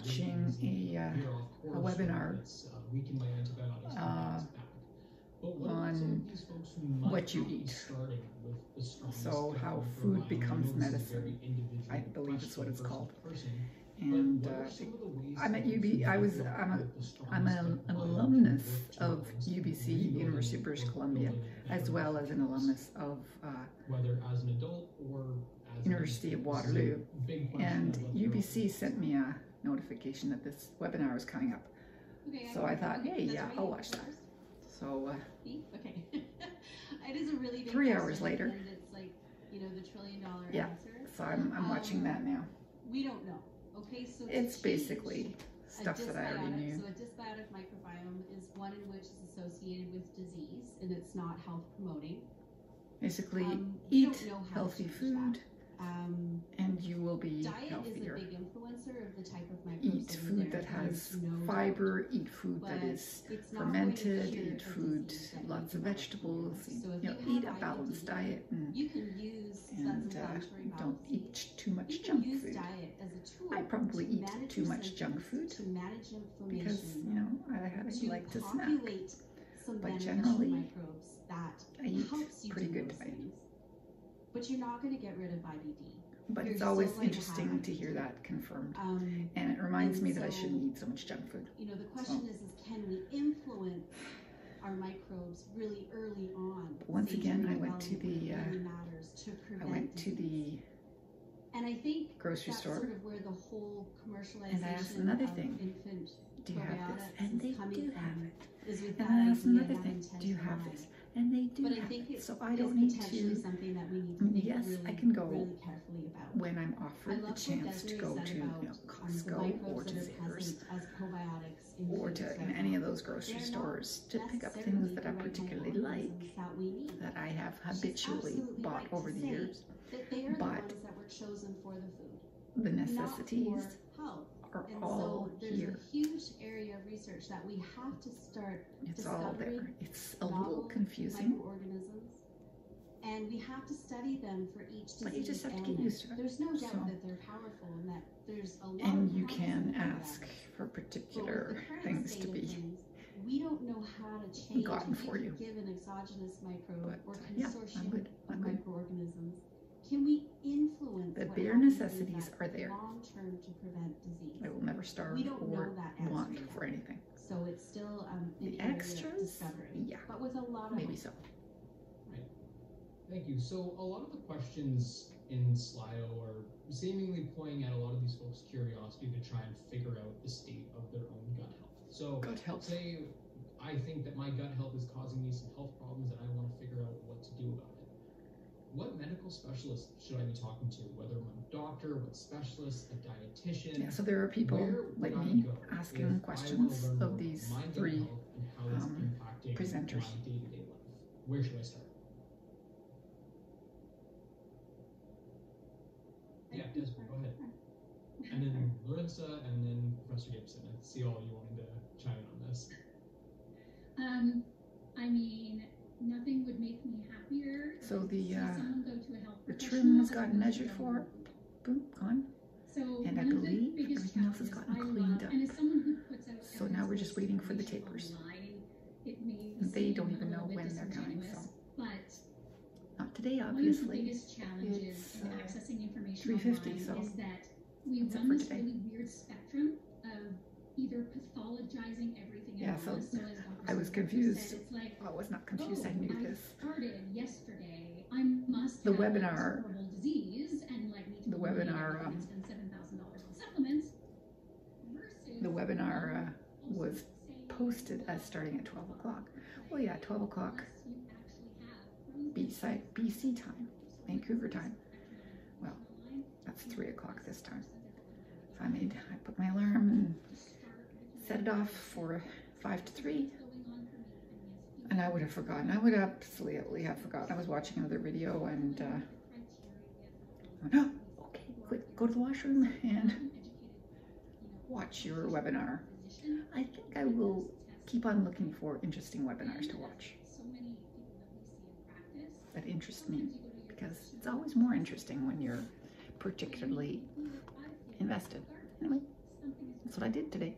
watching a webinar on what you eat. So how food becomes medicine, I believe is what it's called. And I'm at I'm an alumnus of UBC, University of British Columbia, as well as an alumnus of University of Waterloo. And UBC sent me a notification that this webinar was coming up. So I thought, hey, yeah, I'll watch that. So okay. It is a really big 3 hours later. And it's like, you know, the $1 trillion answer. So I'm watching that now. We don't know. Okay, so it's basically stuff that I already knew. So a dysbiotic microbiome is one in which is associated with disease and it's not health promoting. Basically, eat healthy food and you will be diet healthier. Is a big influencer of the type of microbes. Eat food that has fiber, eat food that is fermented, eat food, lots of vegetables, eat a balanced diet, and don't eat too much junk food. I probably eat too much junk food because, I like to snack. But generally, I eat pretty good diet. But you're not going to get rid of IBD. But it's always interesting to hear that confirmed. And it reminds me that I shouldn't eat so much junk food. You know, the question is can we influence our microbes really early on? But once again, I went to the and I think grocery store, sort of where the whole commercialization and I asked another thing, infant do you have this? And they do have it. And I I asked another thing, do you have this? And they do have it. So I don't need to, yes, I can go when I'm offered the chance to go to Costco or to Zehrs or to any of those grocery stores to pick up things that I particularly like, that I have habitually bought over the years. But the necessities are all here. There's a huge area of research that we have to start. It's all there. It's a little confusing. Microorganisms, and we have to study them for each disease. But you just have to get used to it. There's no doubt that they're powerful and that there's a lot. And you can ask for particular things to be we don't know how to change gotten for you. Give an exogenous microbe or consortium of microorganisms. Can we influence the bare necessities are there? Long-term to prevent disease. I will never starve or want for anything. So it's still the extras, yeah, but with a lot of maybe so. Right. Thank you. So a lot of the questions in Slido are seemingly pointing at a lot of these folks' curiosity to try and figure out the state of their own gut health. So say I think that my gut health is causing me some health problems and I want to figure out what to do about it. What medical specialist should I be talking to? Whether I'm a doctor, what specialist, a dietitian? Yeah, so there are people like me asking questions of these three presenters. Where should I start? Yeah, Desiree, go ahead. And then Larissa, and then Professor Gibson. I see all you wanting to chime in on this. I mean, nothing would make me happier. So the trim trim has gotten measured for, boom, gone. So and I believe everything else has gotten cleaned up. So now we're just waiting for the tapers. They don't even know when they're coming, so. Not today, obviously. It's 3:50, so we except run for this today. really weird spectrum of either pathologizing everything Yeah, so I was confused. It's like, I was not confused, I knew this. Started yesterday. I must the have webinar, horrible disease and like need to the webinar, spend $7,000 on supplements. The webinar was posted as starting at 12 o'clock. Well, yeah, 12 o'clock BC time, Vancouver time. Well, that's 3 o'clock this time. So I put my alarm and set it off for 5 to 3. And I would have forgotten. I would absolutely have forgotten. I was watching another video and I went, oh, okay, quick, go to the washroom and watch your webinar. I think I will keep on looking for interesting webinars to watch that interest me, because it's always more interesting when you're particularly invested. Anyway, That's what I did today.